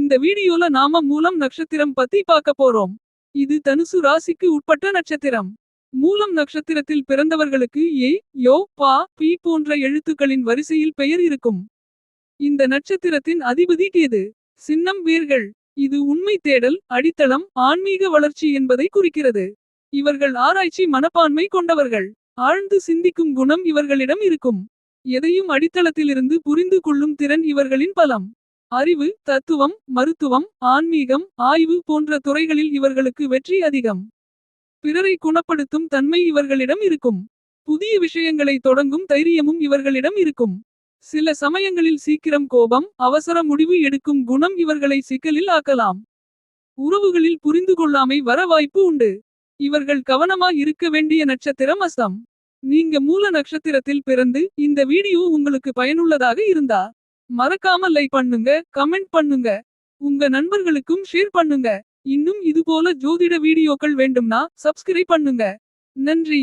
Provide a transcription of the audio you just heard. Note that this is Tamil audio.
இந்த வீடியோல நாம மூலம் நட்சத்திரம் பத்தி பார்க்க போறோம். இது தனுசு ராசிக்கு உட்பட்ட நட்சத்திரம். மூலம் நட்சத்திரத்தில் பிறந்தவர்களுக்கு ஏ, யோ, பா, பி போன்ற எழுத்துக்களின் வரிசையில் பெயர் இருக்கும். இந்த நட்சத்திரத்தின் அதிபதி கேது. சின்னம் வேர்கள். இது உண்மை தேடல், அடித்தளம், ஆன்மீக வளர்ச்சி என்பதை குறிக்கிறது. இவர்கள் ஆராய்ச்சி மனப்பான்மை கொண்டவர்கள். ஆழ்ந்து சிந்திக்கும் குணம் இவர்களிடம் இருக்கும். எதையும் அடித்தளத்திலிருந்து புரிந்து கொள்ளும் திறன் இவர்களின் பலம். அறிவு, தத்துவம், மருத்துவம், ஆன்மீகம், ஆய்வு போன்ற துறைகளில் இவர்களுக்கு வெற்றி அதிகம். பிறரை குணப்படுத்தும் தன்மை இவர்களிடம் இருக்கும். புதிய விஷயங்களை தொடங்கும் தைரியமும் இவர்களிடம் இருக்கும். சில சமயங்களில் சீக்கிரம் கோபம், அவசர முடிவு எடுக்கும் குணம் இவர்களை சிக்கலில் ஆக்கலாம். உறவுகளில் புரிந்து கொள்ளாமை வர வாய்ப்பு உண்டு. இவர்கள் கவனமா இருக்க வேண்டிய நட்சத்திரம் அஸ்தம். நீங்க மூல நட்சத்திரத்தில் பிறந்து இந்த வீடியோ உங்களுக்கு பயனுள்ளதாக இருந்தா மறக்காம லைக் பண்ணுங்க, கமெண்ட் பண்ணுங்க. உங்க நண்பர்களுக்கும் ஷேர் பண்ணுங்க. இன்னும் இதுபோல ஜோதிட வீடியோக்கள் வேண்டும்னா சப்ஸ்கிரைப் பண்ணுங்க. நன்றி.